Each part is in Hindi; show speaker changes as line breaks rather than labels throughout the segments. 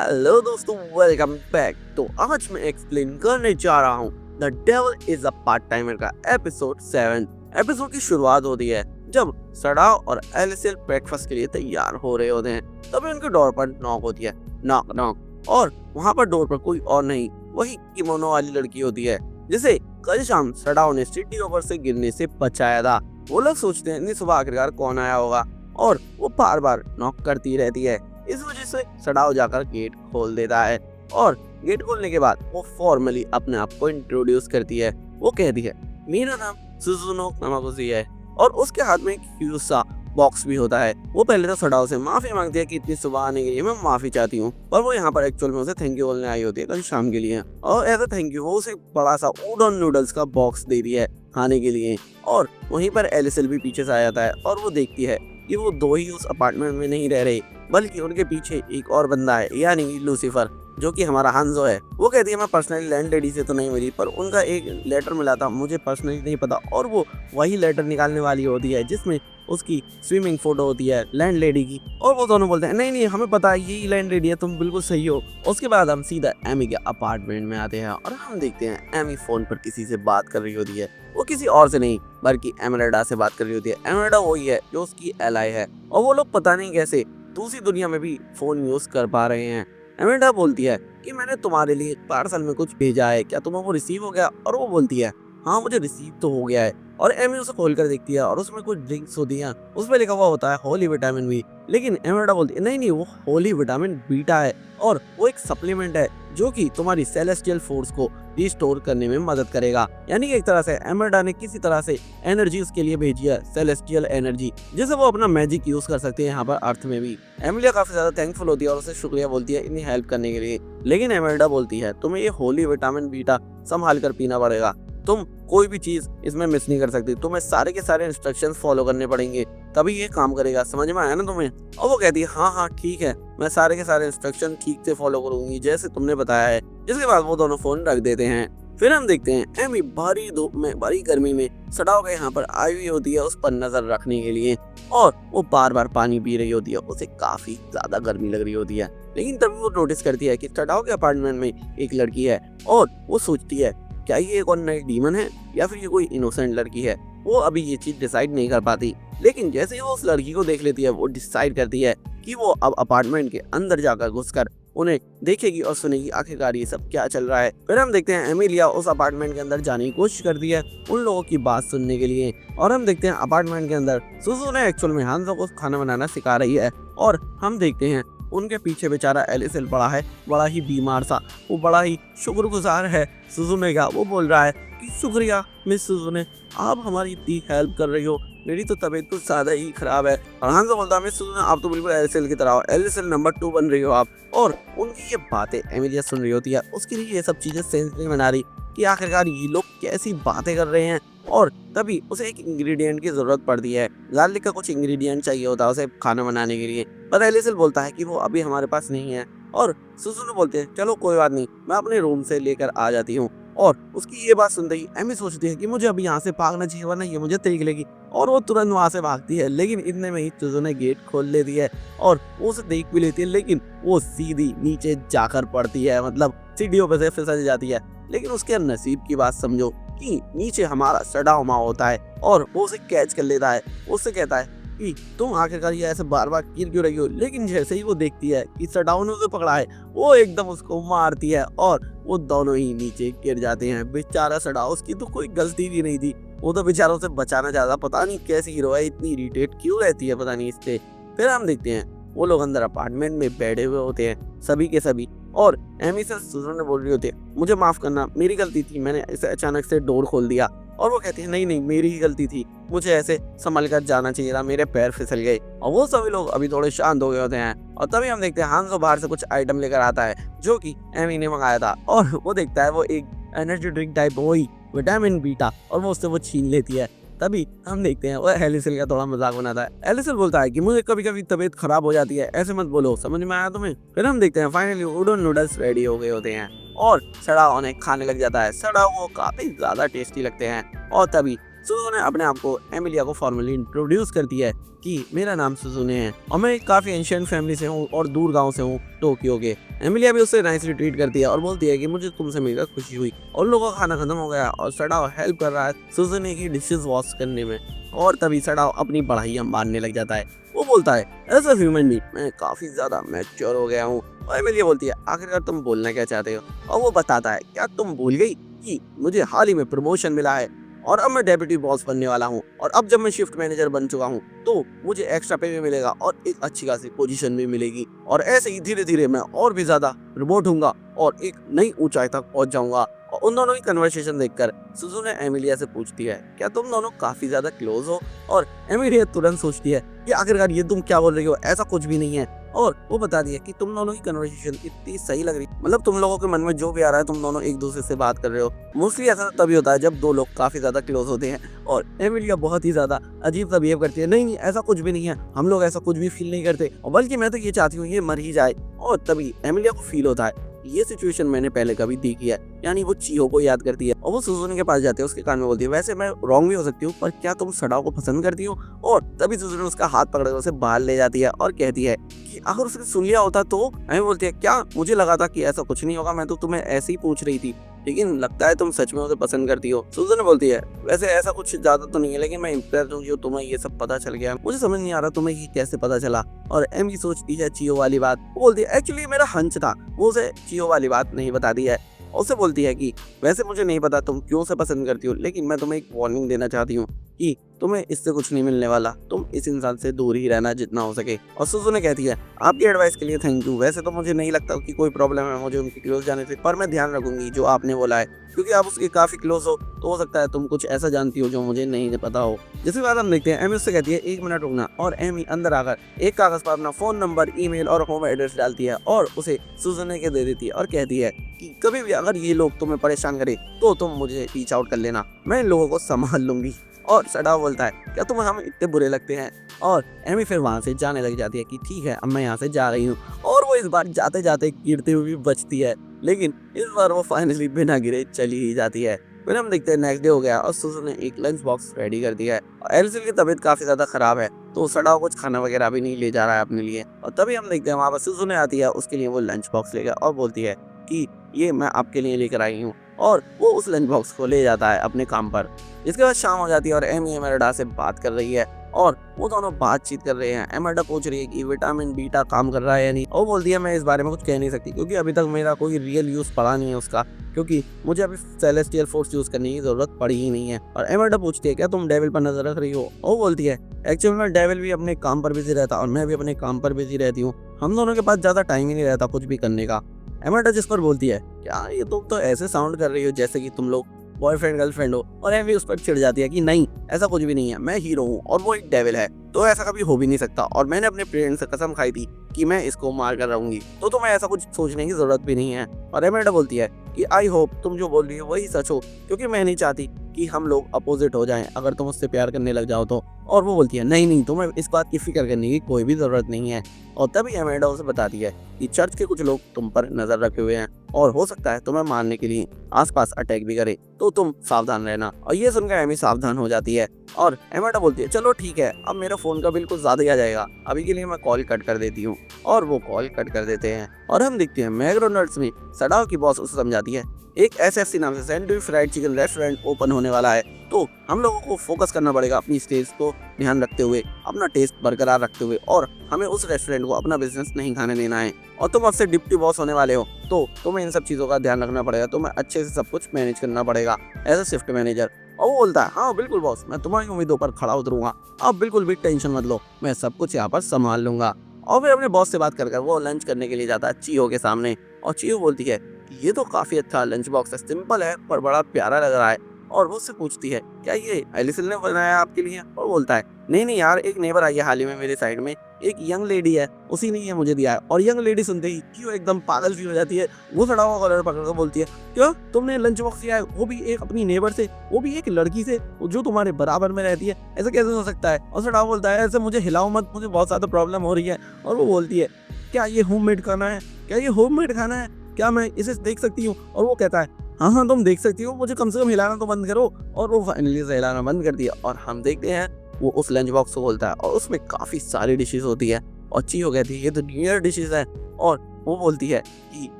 हेलो दोस्तों, वेलकम बैक। तो आज मैं एक्सप्लेन करने जा रहा हूँ the devil is a part timer का एपिसोड 7। एपिसोड की शुरुआत होती है जब सड़ाव और एलिसिल ब्रेकफास्ट के लिए तैयार हो रहे होते हैं। तभी उनके डोर पर नॉक होती है, नॉक नॉक, और वहाँ पर डोर पर कोई और नहीं, वही किमोनो वाली लड़की होती है जिसे कल शाम सड़ाव ने सिटी ओवर से गिरने से बचाया था। वो लोग सोचते हैं सुबह आखिरकार कौन आया होगा, और वो बार बार नॉक करती रहती है। इस वजह से सड़ाव जाकर गेट खोल देता है, और गेट खोलने के बाद वो फॉर्मली अपने आप को इंट्रोड्यूस करती है। वो कहती है, मेरा नाम सुजुनो नामागुची है, और उसके हाथ में एक ह्यूज सा बॉक्स भी होता है। वो पहले तो सड़ाव से माफी मांगती है कि इतनी सुबह आने के लिए मैं माफी चाहती हूँ, पर वो यहाँ पर एक्चुअल में उसे थैंक यू बोलने आई होती है कल शाम के लिए। और एज अ थैंक यू वो उसे बड़ा सा उडन नूडल्स का बॉक्स दे दिया है खाने के लिए। और वहीं पर एलिसिल भी पीछे से आ जाता है, और वो देखती है कि वो दो ही उस अपार्टमेंट में नहीं रह रहे, बल्कि उनके पीछे एक और बंदा है, यानी लूसीफर, जो कि हमारा हांजो है। वो कहती है मैं पर्सनली लैंड लेडी से तो नहीं मिली, पर उनका एक लेटर मिला था, मुझे पर्सनली नहीं पता। और वो वही लेटर निकालने वाली होती है जिसमें उसकी स्विमिंग फोटो होती है लैंड लेडी की। और वो दोनों बोलते हैं नहीं नहीं हमें पता है यही लैंड लेडी है, तुम बिल्कुल सही हो। उसके बाद हम सीधा एमी के अपार्टमेंट में आते हैं, और हम देखते हैं एमी फोन पर किसी से बात कर रही होती है। वो किसी और से नहीं बल्कि एमराल्डा से बात कर रही होती है। एमराल्डा वही है जो उसकी एलाई है, और वो लोग पता नहीं कैसे दूसरी दुनिया में भी फोन यूज कर पा रहे हैं। एमराल्डा बोलती है कि मैंने तुम्हारे लिए पार्सल में कुछ भेजा है, क्या तुम्हें वो रिसीव हो गया? और वो बोलती है हाँ मुझे रिसीव तो हो गया है। और एमी उसे खोल कर देखती है, और उसमें कुछ ड्रिंक्स होती हैं, उसमें लिखा हुआ होता है होली विटामिन बी। लेकिन एमराल्डा बोलती है नहीं नहीं वो होली विटामिन बीटा है, और वो एक सप्लीमेंट है जो कि तुम्हारी सेलेस्टियल फोर्स को रिस्टोर करने में मदद करेगा। यानी कि एक तरह से एमराल्डा ने किसी तरह से एनर्जी उसके लिए भेजी है, सेलेस्टियल एनर्जी, जिसे वो अपना मैजिक यूज कर सकते हैं यहाँ पर अर्थ में भी। एमिलिया काफी ज्यादा थैंकफुल होती है और उसे शुक्रिया बोलती है इतनी हेल्प करने के लिए। लेकिन एमराल्डा बोलती है तुम्हें ये होली विटामिन बीटा संभाल कर पीना पड़ेगा, तुम कोई भी चीज इसमें मिस नहीं कर सकती, तुम्हें सारे के सारे इंस्ट्रक्शंस फॉलो करने पड़ेंगे, तभी ये काम करेगा, समझ में आया ना तुम्हें? और वो कहती है हाँ हाँ ठीक है, मैं सारे के सारे इंस्ट्रक्शन ठीक से फॉलो करूंगी जैसे तुमने बताया है। जिसके बाद वो दोनों फोन रख देते हैं। फिर हम देखते हैं एमी भारी धूप में, भारी गर्मी में सड़ाव के यहाँ पर आई हुई होती है उस पर नजर रखने के लिए, और वो बार बार पानी पी रही होती है। उसे काफी ज्यादा गर्मी लग रही होती है, लेकिन तभी वो नोटिस करती है कि सड़ाव के अपार्टमेंट में एक लड़की है, और वो सोचती है क्या ये एक ऑर्डिनरी डीमन है या फिर ये कोई इनोसेंट लड़की है। वो अभी ये चीज डिसाइड नहीं कर पाती, लेकिन जैसे ही वो उस लड़की को देख लेती है वो डिसाइड करती है कि वो अब अपार्टमेंट के अंदर जाकर घुसकर उन्हें देखेगी और सुनेगी आखिरकार ये सब क्या चल रहा है। फिर हम देखते हैं एमिलिया उस अपार्टमेंट के अंदर जाने की कोशिश करती है उन लोगों की बात सुनने के लिए, और हम देखते हैं अपार्टमेंट के अंदर सुजू ने एक्चुअल में हांजो को खाना बनाना सिखा रही है। और हम देखते हैं उनके पीछे बेचारा एलिसिल पड़ा है, बड़ा ही बीमार सा, वो बड़ा ही शुक्रगुजार है सुजुने का। वो बोल रहा है कि शुक्रिया मिस सुजुने, आप हमारी इतनी हेल्प कर रही हो, मेरी तो तबीयत कुछ ज्यादा ही खराब है। और हांजो बोलता है मिस सुजुने आप तो बिल्कुल एलिसिल की तरह हो, एलिसिल नंबर 2 बन रही हो आप। और उनकी ये बातें एमिलिया सुन रही होती है, उसके लिए ये सब चीजें सेंस नहीं बना रही कि आखिरकार ये लोग कैसी बातें कर रहे हैं। और तभी उसे एक इंग्रेडिएंट की जरूरत पड़ती है, गार्लिक का कुछ इंग्रेडिएंट चाहिए होता है उसे खाना बनाने के लिए, पर एलिसिल बोलता है कि वो अभी हमारे पास नहीं है। और सुजुने बोलते हैं चलो कोई बात नहीं, मैं अपने रूम से लेकर आ जाती हूँ। और उसकी ये बात सुनते ही एमी सोचती है कि मुझे अभी यहाँ से भागना चाहिए वरना ये मुझे देख लेगी, और वो तुरंत वहां से भागती है। लेकिन इतने में ही सुजुने गेट खोल लेती है, और वो उसे देख भी लेती है, लेकिन वो सीधी नीचे जाकर पड़ती है, मतलब सीढ़ियों पे से फिसल जाती है। लेकिन उसके नसीब की बात समझो कि नीचे हमारा सड़ाव माँ होता है, और वो उसे कैच कर लेता है। उससे कहता है कि तुम आखिरकार ये ऐसे बार बार गिर क्यों रही हो। लेकिन जैसे ही वो देखती है कि सड़ाव ने उसे पकड़ा है, वो एकदम उसको मारती है, और वो दोनों ही नीचे गिर जाते हैं। बेचारा सड़ाव, उसकी तो कोई गलती भी नहीं थी, वो तो बेचारा उसे बचाना चाहता। पता नहीं कैसी हीरो है, इतनी इरिटेट क्यों रहती है पता नहीं इससे। फिर हम देखते हैं वो लोग अंदर अपार्टमेंट में बैठे हुए होते हैं सभी के सभी, और एमी से सुजुने बोल रही होती है मुझे माफ करना, मेरी गलती थी, मैंने ऐसे अचानक से डोर खोल दिया। और वो कहती है नहीं नहीं मेरी ही गलती थी, मुझे ऐसे संभल कर जाना चाहिए था, मेरे पैर फिसल गए। और वो सभी लोग अभी थोड़े शांत हो गए होते हैं, और तभी हम देखते हैं हांजो बाहर से कुछ आइटम लेकर आता है जो कि एमी ने मंगाया था, और वो देखता है वो एक एनर्जी ड्रिंक टाइप वही विटामिन बीटा, और वो उससे वो छीन लेती है। तभी हम देखते हैं वो एलिसिल का थोड़ा मजाक बनाता है। एलिसिल बोलता है कि मुझे कभी कभी तबीयत खराब हो जाती है, ऐसे मत बोलो, समझ में आया तुम्हें? फिर हम देखते हैं फाइनली उडन नूडल्स रेडी हो गए होते हैं, और सड़ाव उन्हें खाने लग जाता है। सड़ाव वो काफी ज्यादा टेस्टी लगते हैं। और तभी सुजुने अपने आप को एमिलिया को फॉर्मली इंट्रोड्यूस करती है कि मेरा नाम सुजुने है और मैं एक काफ़ी एंशियंट फैमिली से हूँ और दूर गांव से हूँ टोक्यो के। एमिलिया भी उससे नाइसली ट्रीट करती है और बोलती है कि मुझे तुमसे मिलकर खुशी हुई। और लोगों का खाना खत्म हो गया और सडाओ हेल्प कर रहा है सुजुने की डिशेस वॉश करने में। और तभी सडाओ अपनी पढ़ाइयाँ मारने लग जाता है। वो बोलता है एज अ ह्यूमन बीइंग मैं काफ़ी ज़्यादा मैच्योर हो गया हूँ। और एमिलिया बोलती है आखिरकार तुम बोलना क्या चाहते हो। और वो बताता है क्या तुम भूल गई कि मुझे हाल ही में प्रमोशन मिला है और अब मैं डेप्यूटी बॉस बनने वाला हूँ। और अब जब मैं शिफ्ट मैनेजर बन चुका हूँ तो मुझे एक्स्ट्रा पे भी मिलेगा और एक अच्छी खासी पोजीशन भी मिलेगी। और ऐसे ही धीरे धीरे मैं और भी ज्यादा प्रमोट होऊंगा और एक नई ऊंचाई तक पहुंच जाऊंगा। और उन दोनों की कन्वर्सेशन देखकर सुजुने एमिलिया से पूछती है क्या तुम दोनों काफी ज्यादा क्लोज हो। और एमिलिया तुरंत सोचती है कि आखिरकार ये तुम क्या बोल रही हो, ऐसा कुछ भी नहीं है। और वो बता दिया कि तुम दोनों की कन्वर्सेशन इतनी सही लग रही, मतलब तुम लोगों के मन में जो भी आ रहा है तुम दोनों एक दूसरे से बात कर रहे हो। मोस्टली ऐसा तभी होता है जब दो लोग काफी ज्यादा क्लोज होते हैं। और एमिलिया बहुत ही ज्यादा अजीब सा बिहेव करती है, नहीं नहीं ऐसा कुछ भी नहीं है, हम लोग ऐसा कुछ भी फील नहीं करते और बल्कि मैं तो ये चाहती हूँ ये मर ही जाए। और तभी एमिलिया को फील होता है ये सिचुएशन मैंने पहले कभी देखी है, यानी वो चियो को याद करती है। और वो सुजुने के पास जाते हैं, उसके कान में बोलती है वैसे मैं रॉन्ग भी हो सकती हूँ पर क्या तुम सडाओ को पसंद करती हो। और तभी सुजुने उसका हाथ पकड़कर उसे बाहर ले जाती है और कहती है कि अगर उसने सुन लिया होता तो। एमी बोलती है क्या मुझे लगा था कि ऐसा कुछ नहीं होगा, मैं तो तुम्हें ऐसे ही पूछ रही थी, लेकिन लगता है तुम सच में उसे पसंद करती हो। सुजुने बोलती है वैसे ऐसा कुछ ज्यादा तो नहीं है, लेकिन मैं इम्प्रेस्ड हूँ जो तुम्हें ये सब पता चल गया, मुझे समझ नहीं आ रहा तुम्हें ये कैसे पता चला। और एमी सोचती है चियो वाली बात, वो बोलती है एक्चुअली मेरा हंच था, वो उसे चियो वाली बात नहीं बता दी है। उससे बोलती है कि वैसे मुझे नहीं पता तुम क्यों उसे पसंद करती हो, लेकिन मैं तुम्हें एक वार्निंग देना चाहती हूँ कि तुम्हें इससे कुछ नहीं मिलने वाला, तुम इस इंसान से दूर ही रहना जितना हो सके। और सुजुने कहती है आपकी एडवाइस के लिए थैंक यू, वैसे तो मुझे नहीं लगता कि कोई प्रॉब्लम है मुझे उनकी क्लोज जाने से, पर मैं ध्यान रखूंगी जो आपने बोला है, क्योंकि आप उसके काफी क्लोज हो तो हो सकता है तुम कुछ ऐसा जानती हो जो मुझे नहीं पता हो। जिसके बाद हम देखते हैं एमी उससे कहती है 1 मिनट रुकना। और एमी अंदर आकर एक कागज पर अपना फोन नंबर, ईमेल और होम एड्रेस डालती है और उसे सुजुने के दे देती है और कहती है कि कभी भी अगर ये लोग तुम्हें परेशान करे तो तुम मुझे रीच आउट कर लेना, मैं इन लोगों को संभाल लूंगी। और सडाओ बोलता है क्या तुम हमें इतने बुरे लगते हैं। और एमी फिर वहां से जाने लग जाती है कि ठीक है अब मैं यहाँ से जा रही हूँ। और वो इस बार जाते जाते गिरती हुई बचती है, लेकिन इस बार वो फाइनली बिना गिरे चली ही जाती है। फिर हम देखते हैं नेक्स्ट डे हो गया और सुजुने एक लंच बॉक्स रेडी कर दिया है। और एलिसिल की तबीयत काफी ज्यादा खराब है तो सडाओ कुछ खाना वगैरह भी नहीं ले जा रहा है अपने लिए। और तभी हम देखते हैं वहां पर सुजुने आती है, उसके लिए वो लंच बॉक्स लेकर और बोलती है कि ये मैं आपके लिए लेकर आई हूँ। और वो उस लंच बॉक्स को ले जाता है अपने काम पर। इसके बाद शाम हो जाती है और एमी एमरल्डा से बात कर रही है और वो दोनों बातचीत कर रहे हैं। एमरल्डा पूछ रही है कि विटामिन बीटा काम कर रहा है या नहीं। और बोलती है मैं इस बारे में कुछ कह नहीं सकती क्योंकि अभी तक मेरा कोई रियल यूज पड़ा नहीं है उसका, क्योंकि मुझे अभी सेलेस्टियल फोर्स यूज करने की जरूरत पड़ी ही नहीं है। और एमरल्डा पूछती है क्या तुम डेविल पर नजर रख रही हो। और बोलती है एक्चुअली में डेविल भी अपने काम पर बिजी रहता और मैं भी अपने काम पर बिजी रहती हूँ, हम दोनों के पास ज्यादा टाइम ही नहीं रहता कुछ भी करने का। एमरल्डा जिस पर बोलती है क्या ये तुम तो ऐसे साउंड कर रही हो जैसे कि तुम लोग बॉयफ्रेंड गर्लफ्रेंड हो। और एमी उस पर चिढ़ जाती है कि नहीं ऐसा कुछ भी नहीं है, मैं हीरो हूँ और वो एक डेविल है तो ऐसा कभी हो भी नहीं सकता, और मैंने अपने पेरेंट्स से कसम खाई थी कि मैं इसको मार कर रहूंगी, तो तुम्हें ऐसा कुछ सोचने की जरूरत भी नहीं है। और एमरल्डा बोलती है कि आई होप तुम जो बोल रही हो वही सच हो, क्योंकि मैं नहीं चाहती कि हम लोग अपोजिट हो जाएं अगर तुम उससे प्यार करने लग जाओ तो। और वो बोलती है नहीं नहीं तुम्हें इस बात की फिक्र करने की कोई भी जरूरत नहीं है। और तभी एमरल्डा उसे बताती है कि चर्च के कुछ लोग तुम पर नजर रखे हुए हैं और हो सकता है तुम्हें मारने के लिए आसपास अटैक भी करे, तो तुम सावधान रहना। और ये सुनकर एमी सावधान हो जाती है और एमरल्डा बोलती है चलो ठीक है अब मेरा फोन का बिल कुछ ज्यादा ही आ जाएगा, अभी के लिए मैं कॉल कट कर देती हूँ। और वो कॉल कट कर देते हैं और हम देखते हैं मैकडोनल्ड्स में सडाओ की बॉस उसे समझाती है एक एसएफसी नाम से sandwich fried chicken restaurant open होने वाला है, तो हम लोगों को फोकस करना पड़ेगा अपनी स्टेज को ध्यान रखते हुए, अपना टेस्ट बरकरार रखते हुए, और हमें उस रेस्टोरेंट को अपना बिजनेस नहीं खाने देना है। और तुम अब से डिप्टी बॉस होने वाले हो तो तुम्हें इन सब चीज़ों का ध्यान रखना पड़ेगा, तुम्हें अच्छे से सब कुछ मैनेज करना पड़ेगा एज अ शिफ्ट मैनेजर। और वो बोलता है हाँ बिल्कुल बॉस, मैं तुम्हारी उम्मीदों पर खड़ा उतरूंगा, आप बिल्कुल भी टेंशन मत लो, मैं सब कुछ यहाँ पर संभाल लूंगा। और फिर अपने बॉस से बात कर वो लंच करने के लिए जाता है चियो के सामने। और चियो बोलती है कि ये तो काफी अच्छा लंच बॉक्स है, सिंपल है पर बड़ा प्यारा लग रहा है। और वो उससे पूछती है क्या ये एलिसिल ने बनाया आपके लिए। और बोलता है नहीं नहीं यार, एक नेबर आई है हाल ही में मेरे साइड में, एक यंग लेडी है, उसी ने ये मुझे दिया है। और यंग लेडी सुनते ही क्यों एकदम पागल सी हो जाती है, वो सड़ा हुआ कलर पकड़ कर बोलती है क्यों तुमने लंच बॉक्स दिया है, वो भी एक अपनी नेबर से, वो भी एक लड़की से जो तुम्हारे बराबर में रहती है, ऐसा कैसे हो सकता है। और सड़ा बोलता है ऐसे मुझे हिलाओ मत, मुझे बहुत ज्यादा प्रॉब्लम हो रही है। और वो बोलती है क्या ये होममेड खाना है, क्या ये होममेड खाना है, क्या मैं इसे देख सकती हूँ। और वो कहता है हाँ हाँ तुम देख सकती हो, मुझे कम से कम हिलाना तो बंद करो। और वो फाइनली से हिलाना बंद कर दिया और हम देखते हैं वो उस लंच बॉक्स को खोलता है और उसमें काफ़ी सारी डिशेस होती है। और चीहो कहती है ये तो न्यू ईयर डिशेस है। और वो बोलती है कि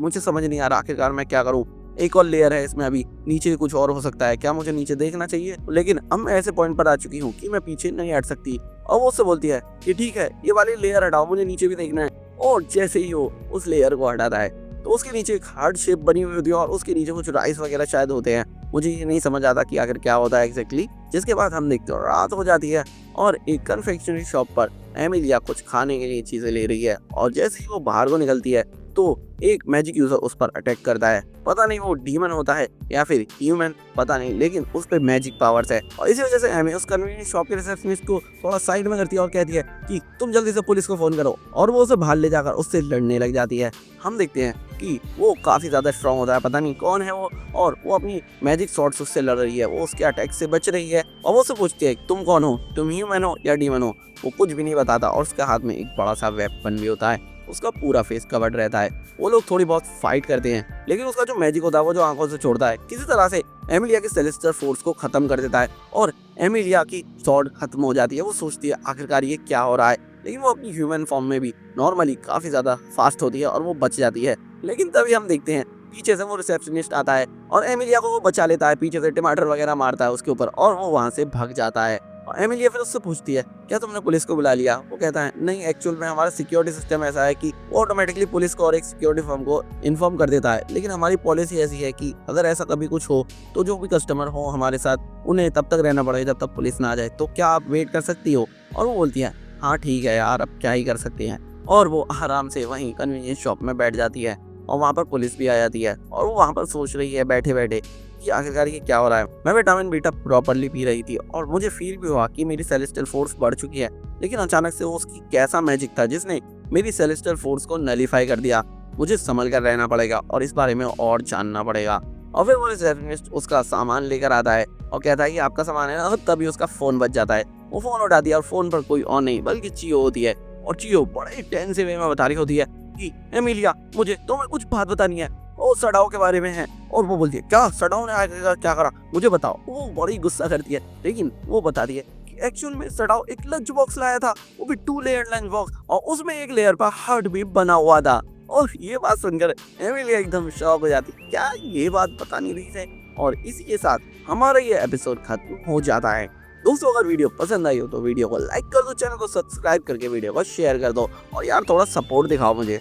मुझे समझ नहीं आ रहा आखिरकार मैं क्या करूँ, एक और लेयर है इसमें, अभी नीचे कुछ और हो सकता है, क्या मुझे नीचे देखना चाहिए? लेकिन अब मैं ऐसे पॉइंट पर आ चुकी हूँ कि मैं पीछे नहीं हट सकती। और वो उससे बोलती है कि ठीक है ये वाली लेयर हटाओ, मुझे नीचे भी देखना है। और जैसे ही वो उस लेयर को हटाता है तो उसके नीचे एक हार्ट शेप बनी हुई होती है और उसके नीचे कुछ राइस वगैरह शायद होते हैं। मुझे ये नहीं समझ आता कि आखिर क्या होता है एग्जैक्टली। जिसके बाद हम देखते हो रात हो जाती है और एक कन्फेक्शनरी शॉप पर एमिलिया कुछ खाने के लिए चीजें ले रही है। और जैसे ही वो बाहर को निकलती है तो एक मैजिक यूजर उस पर अटैक करता है। पता नहीं वो डीमन होता है या फिर ह्यूमन, पता नहीं, लेकिन उस पर मैजिक पावर्स है। और इसी वजह से एमी उस कन्वीनियंस शॉप के रिसेप्शनिस्ट को थोड़ा साइड में करती है और कहती है कि तुम जल्दी से पुलिस को फोन करो। और वो उसे बाहर ले जाकर उससे लड़ने लग जाती है। हम देखते हैं कि वो काफी ज्यादा स्ट्रांग होता है, पता नहीं कौन है वो, और वो अपनी मैजिक शॉट्स उससे लड़ रही है, वो उसके अटैक से बच रही है। और वो उससे पूछती है तुम कौन हो, तुम ह्यूमन हो या डीमन हो? वो कुछ भी नहीं बताता और उसके हाथ में एक बड़ा सा वेपन भी होता है, उसका पूरा फेस कवर्ड रहता है। वो लोग थोड़ी बहुत फाइट करते हैं, लेकिन उसका जो मैजिक होता है वो जो आंखों से छोड़ता है किसी तरह से एमिलिया के सेलेस्टियल फोर्स को खत्म कर देता है और एमिलिया की स्वॉर्ड खत्म हो जाती है। वो सोचती है आखिरकार ये क्या हो रहा है, लेकिन वो अपनी ह्यूमन फॉर्म में भी नॉर्मली काफी ज्यादा फास्ट होती है और वो बच जाती है। लेकिन तभी हम देखते हैं पीछे से वो रिसेप्शनिस्ट आता है और एमिलिया को वो बचा लेता है, पीछे से टमाटर वगैरह मारता है उसके ऊपर और वो वहां से भाग जाता है। और एमिलिया फिर उससे पूछती है क्या तुमने पुलिस को बुला लिया? वो कहता है नहीं, एक्चुअल में हमारा सिक्योरिटी सिस्टम ऐसा है कि वो ऑटोमेटिकली पुलिस को और एक सिक्योरिटी फर्म को इन्फॉर्म कर देता है, लेकिन हमारी पॉलिसी ऐसी है कि अगर ऐसा कभी कुछ हो तो जो भी कस्टमर हो हमारे साथ उन्हें तब तक रहना पड़ेगा जब तक पुलिस ना आ जाए, तो क्या आप वेट कर सकती हो? और वो बोलती है हाँ ठीक है यार, अब क्या ही कर सकते हैं। और वो आराम से वहीं कन्वीनियंस शॉप में बैठ जाती है और वहाँ पर पुलिस भी आ जाती है और वो वहाँ पर सोच रही है बैठे बैठे कि आखिरकार ये क्या हो रहा है। मैं विटामिन बीटा प्रॉपरली पी रही थी और मुझे फील भी हुआ कि मेरी सेलेस्टियल फोर्स बढ़ चुकी है, लेकिन अचानक से वो उसकी कैसा मैजिक था जिसने मेरी सेलेस्टियल फोर्स को नलीफाई कर दिया। मुझे संभल कर रहना पड़ेगा और इस बारे में और जानना पड़ेगा। और फिर वो रिसेप्शनिस्ट उसका सामान लेकर आता है और कहता है कि आपका सामान है ना, तभी उसका फोन बच जाता है। वो फोन उठा दिया और फोन पर कोई और नहीं बल्कि चीयो होती है। और चीयो बड़े टेंसिव वे में बता रही होती है कि एमिलिया मुझे तुम्हें कुछ बात बतानी है, वो सड़ाओ के बारे में है। और वो बोलती है क्या सड़ाओ ने आगे क्या करा, मुझे बताओ। वो बड़ी गुस्सा करती है, लेकिन वो बताती है कि एक्चुअल में सड़ाओ एक लंच बॉक्स लाया था, वो भी 2 लेयर लंच बॉक्स, और उसमें एक लेयर पर हार्ट भी बना हुआ था। और ये बात सुनकर एमिलिया एकदम शॉक हो जाती है, क्या ये बात पता नहीं रही है। और इसी के साथ हमारा ये एपिसोड खत्म हो जाता है। दोस्तों अगर वीडियो पसंद आई हो तो वीडियो को लाइक कर दो, चैनल को सब्सक्राइब करके वीडियो को शेयर कर दो और यार थोड़ा सपोर्ट दिखाओ मुझे।